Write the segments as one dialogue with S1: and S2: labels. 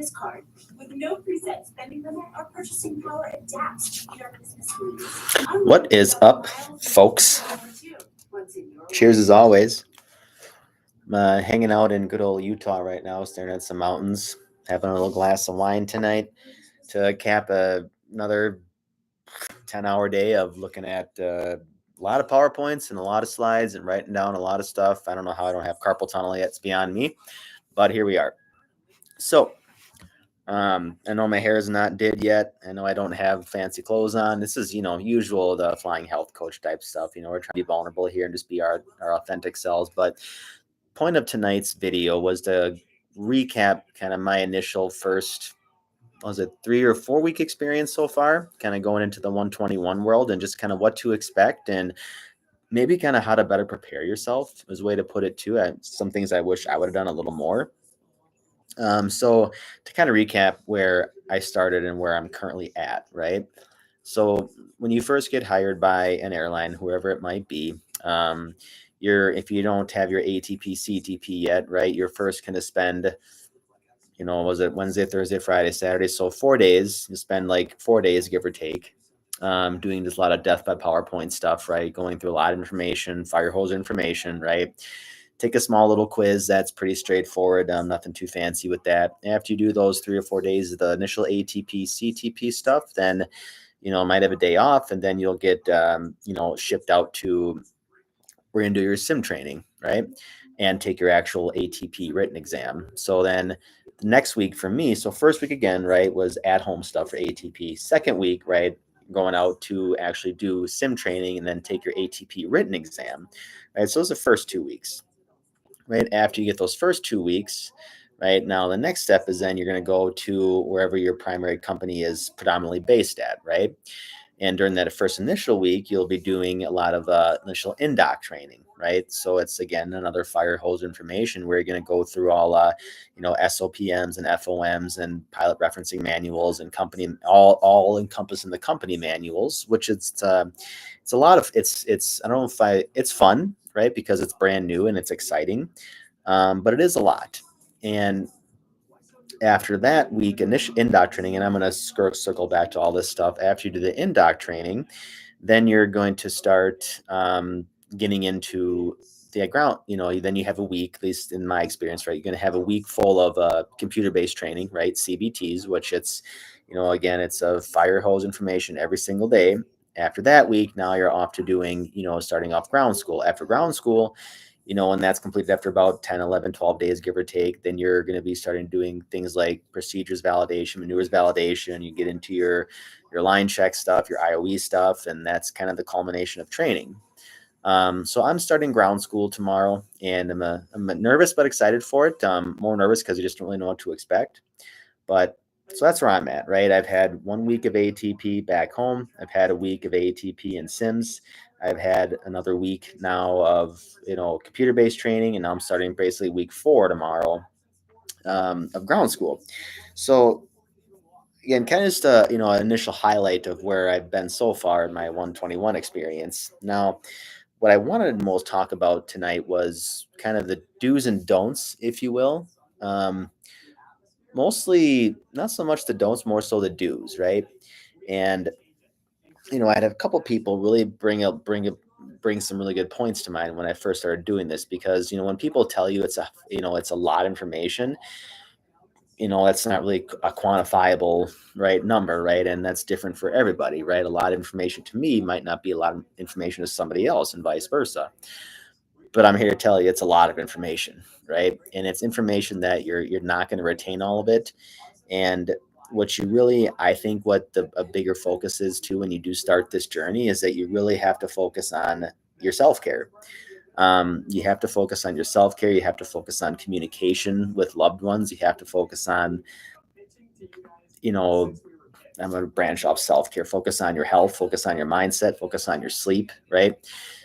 S1: this card. With no preset spending limit, our purchasing power adapts to meet our business needs.
S2: What is up, folks? Cheers as always. I'm hanging out in good old Utah right now, staring at some mountains, having a little glass of wine tonight to cap another 10-hour day of looking at a lot of PowerPoints and a lot of slides and writing down a lot of stuff. I don't know how I don't have carpal tunnel yet. It's beyond me, but here we are. So I know my hair is not did yet. I know I don't have fancy clothes on. This is, usual, the flying health coach type stuff. We're trying to be vulnerable here and just be our authentic selves. But point of tonight's video was to recap kind of my initial first, 3 or 4 week experience so far, kind of going into the 121 world and just kind of what to expect and maybe kind of how to better prepare yourself is a way to put it too. Some things I wish I would have done a little more. So to kind of recap where I started and where I'm currently at, right? So when you first get hired by an airline, whoever it might be, if you don't have your ATP, CTP yet, right, you're first going to spend, was it Wednesday, Thursday, Friday, Saturday? So 4 days, you spend like 4 days, give or take, doing just a lot of death by PowerPoint stuff, right? Going through a lot of information, fire hose information, right? Take a small little quiz. That's pretty straightforward. Nothing too fancy with that. After you do those 3 or 4 days of the initial ATP, CTP stuff, then, might have a day off and then you'll get, shipped out to, we're going to do your sim training, right? And take your actual ATP written exam. So then the next week for me, so first week again, right, was at home stuff for ATP. Second week, right, going out to actually do sim training and then take your ATP written exam, right? So those are the first 2 weeks. Right after you get those first 2 weeks, right now the next step is then you're going to go to wherever your primary company is predominantly based at, right? And during that first initial week, you'll be doing a lot of initial in-dock training, right? So it's, again, another fire hose information where you're going to go through all, SOPMs and FOMs and pilot referencing manuals and company, all encompassing the company manuals, which it's a lot of, it's fun, right? Because it's brand new and it's exciting, but it is a lot. And after that week, initial in-dock training, and I'm going to circle back to all this stuff. After you do the in-dock training, then you're going to start getting into the ground. Then you have a week, at least in my experience, right? You're going to have a week full of computer-based training, right? CBTs, which it's, again, it's a fire hose information every single day. After that week, now you're off to doing, starting off ground school. After ground school, when that's completed after about 10, 11, 12 days, give or take, then you're going to be starting doing things like procedures validation, maneuvers validation. You get into your line check stuff, your IOE stuff, and that's kind of the culmination of training. So I'm starting ground school tomorrow, and I'm nervous but excited for it. More nervous because I just don't really know what to expect. But so that's where I'm at, right? I've had 1 week of ATP back home. I've had a week of ATP in Sims. I've had another week now of, computer-based training, and now I'm starting basically week 4 tomorrow of ground school. So again, kind of just an initial highlight of where I've been so far in my 121 experience. Now, what I wanted to most talk about tonight was kind of the do's and don'ts, if you will. Mostly not so much the don'ts, more so the do's, right? And I had a couple people really bring some really good points to mind when I first started doing this, because when people tell you it's a lot of information, that's not really a quantifiable, right, number, right? And that's different for everybody, right? A lot of information to me might not be a lot of information to somebody else, and vice versa. But I'm here to tell you it's a lot of information, right? And it's information that you're not going to retain all of it. And what you really, I think what a bigger focus is too when you do start this journey is that you really have to focus on your self-care. You have to focus on your self-care. You have to focus on communication with loved ones. You have to focus on, I'm going to branch off self-care, focus on your health, focus on your mindset, focus on your sleep, right?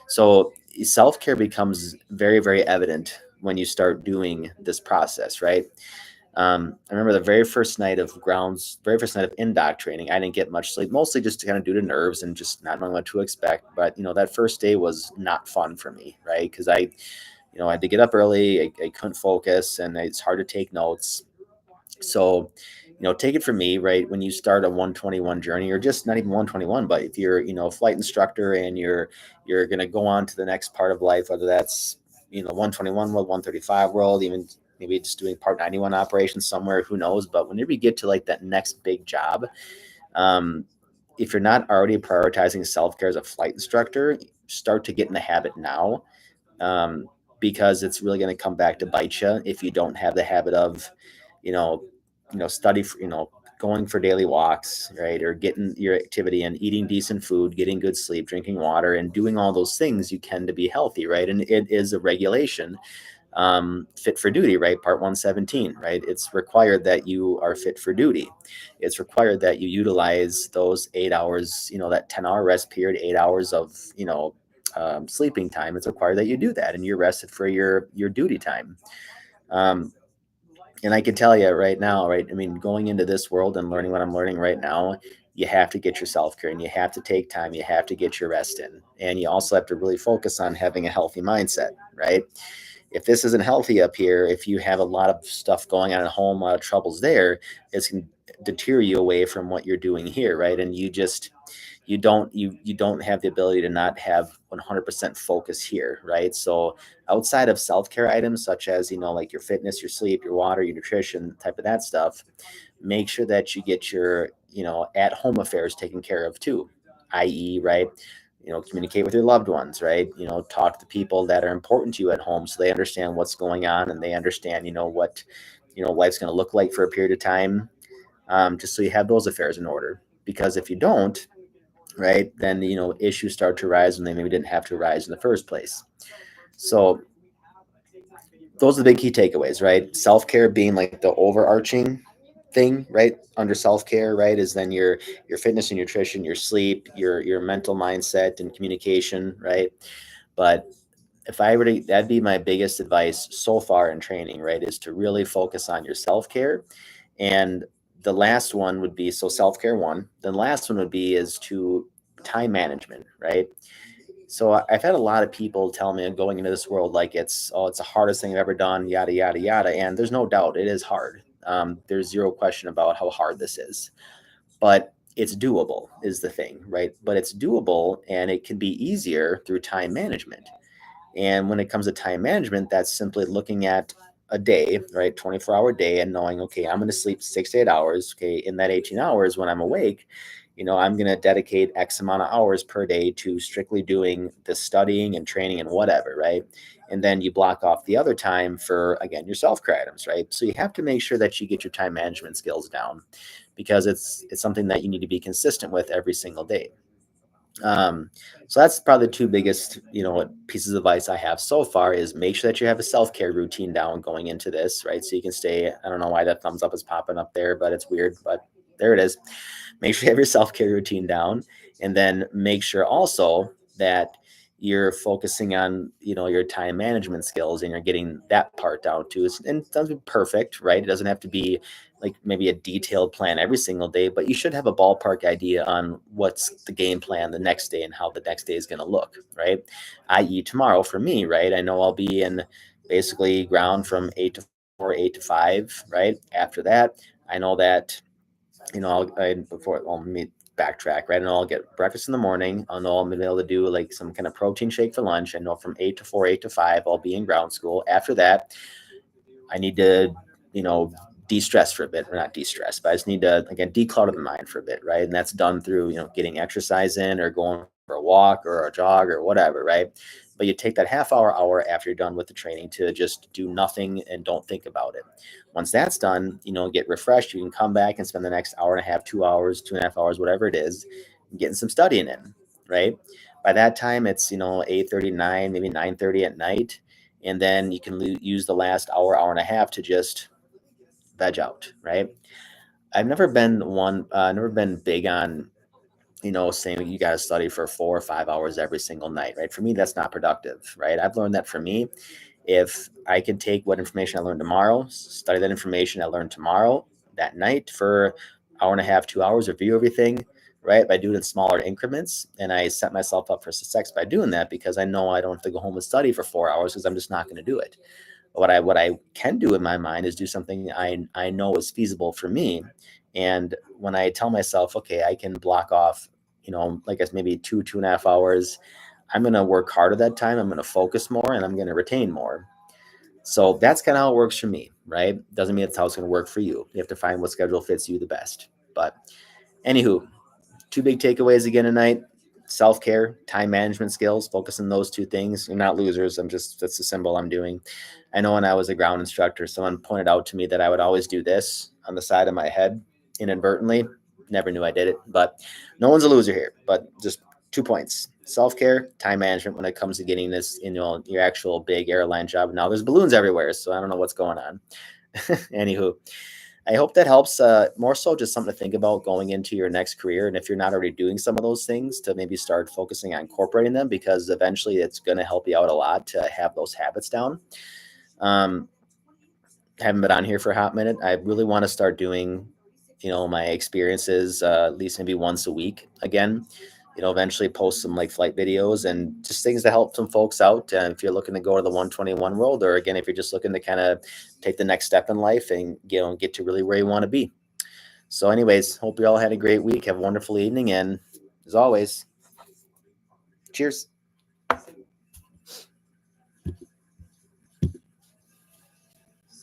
S2: So self-care becomes very, very evident when you start doing this process, right? I remember the very first night of in-dock training, I didn't get much sleep, mostly just to kind of due to nerves and just not knowing what to expect. But, that first day was not fun for me, right? Because I had to get up early. I couldn't focus, and it's hard to take notes. So, take it from me, right? When you start a 121 journey, or just not even 121, but if you're, a flight instructor and you're going to go on to the next part of life, whether that's, 121 world, 135 world, even maybe just doing part 91 operations somewhere, who knows? But whenever you get to like that next big job, um, if you're not already prioritizing self-care as a flight instructor, start to get in the habit now, um, because it's really going to come back to bite you if you don't have the habit of, you know, study for, going for daily walks, right, or getting your activity and eating decent food, getting good sleep, drinking water, and doing all those things you can to be healthy, right? And it is a regulation, fit for duty, right? Part 117, right? It's required that you are fit for duty. It's required that you utilize those 8 hours, that 10-hour rest period, 8 hours of, sleeping time. It's required that you do that and you're rested for your duty time. Um, and I can tell you right now, right? I mean, going into this world and learning what I'm learning right now, you have to get your self care and you have to take time. You have to get your rest in. And you also have to really focus on having a healthy mindset, right? If this isn't healthy up here, if you have a lot of stuff going on at home, a lot of troubles there, it's going to deter you away from what you're doing here, right? And you don't have the ability to not have 100% focus here, right? So outside of self-care items such as, like your fitness, your sleep, your water, your nutrition, type of that stuff, make sure that you get your, at home affairs taken care of too, i.e., right, communicate with your loved ones, right, talk to the people that are important to you at home so they understand what's going on and they understand, what, life's going to look like for a period of time, just so you have those affairs in order. Because if you don't, right, then issues start to rise when they maybe didn't have to rise in the first place. So those are the big key takeaways, right? Self-care being like the overarching thing, right? Under self-care, right, is then your fitness and nutrition, your sleep, your mental mindset and communication, right? But if I were to, that'd be my biggest advice so far in training, right, is to really focus on your self-care. And the last one would be, so self-care one, the last one would be is to time management, right? So I've had a lot of people tell me going into this world like it's the hardest thing I've ever done, yada yada yada, and there's no doubt it is hard. There's zero question about how hard this is, but it's doable is the thing, right? But it's doable and it can be easier through time management. And when it comes to time management, that's simply looking at a day, right? 24-hour day and knowing, okay, I'm going to sleep 6 to 8 hours. Okay. In that 18 hours when I'm awake, I'm going to dedicate X amount of hours per day to strictly doing the studying and training and whatever, right? And then you block off the other time for, again, your self-care items, right? So you have to make sure that you get your time management skills down because it's something that you need to be consistent with every single day. Um, so that's probably the two biggest, pieces of advice I have so far is make sure that you have a self-care routine down going into this, right? So you can stay, I don't know why that thumbs up is popping up there, but it's weird, but there it is. Make sure you have your self-care routine down and then make sure also that you're focusing on, your time management skills and you're getting that part down too. And it doesn't be perfect, right? It doesn't have to be like maybe a detailed plan every single day, but you should have a ballpark idea on what's the game plan the next day and how the next day is going to look, right? I.e., tomorrow for me, right? I know I'll be in basically ground from 8 to 4, 8 to 5, right? After that, I know that, let me backtrack, right? I know I'll get breakfast in the morning. I know I'm going to be able to do like some kind of protein shake for lunch. I know from 8 to 4, 8 to 5, I'll be in ground school. After that, I need to, de-stress for a bit, or not de-stress, but I just need to, again, declutter the mind for a bit, right? And that's done through, getting exercise in or going for a walk or a jog or whatever, right? But you take that half hour after you're done with the training to just do nothing and don't think about it. Once that's done, get refreshed. You can come back and spend the next hour and a half, 2 hours, 2.5 hours, whatever it is, getting some studying in, right? By that time, it's, 8:39, maybe 9:30 at night. And then you can use the last hour and a half to just veg out, right? I've never been big on, saying you got to study for 4 or 5 hours every single night, right? For me, that's not productive, right? I've learned that for me, if I can take what information I learned tomorrow, study that information I learned tomorrow, that night for hour and a half, 2 hours, review everything, right? By doing it in smaller increments. And I set myself up for success by doing that because I know I don't have to go home and study for 4 hours because I'm just not going to do it. What I can do in my mind is do something I know is feasible for me. And when I tell myself, okay, I can block off, like I maybe 2.5 hours, I'm going to work harder that time. I'm going to focus more and I'm going to retain more. So that's kind of how it works for me, right? Doesn't mean it's how it's going to work for you. You have to find what schedule fits you the best. But anywho, two big takeaways again tonight: self-care, time management skills. Focus on those two things. You're not losers. That's the symbol I'm doing. I know when I was a ground instructor, someone pointed out to me that I would always do this on the side of my head inadvertently. Never knew I did it, but no one's a loser here. But just 2 points: self-care, time management when it comes to getting this, your actual big airline job. Now there's balloons everywhere, so I don't know what's going on. Anywho, I hope that helps. More so just something to think about going into your next career. And if you're not already doing some of those things, to maybe start focusing on incorporating them, because eventually it's going to help you out a lot to have those habits down. Haven't been on here for a hot minute. I really want to start doing, my experiences at least maybe once a week again. Eventually post some like flight videos and just things to help some folks out. If you're looking to go to the 121 world, or again, if you're just looking to kind of take the next step in life and get to really where you want to be. So anyways, hope you all had a great week. Have a wonderful evening. And as always, cheers.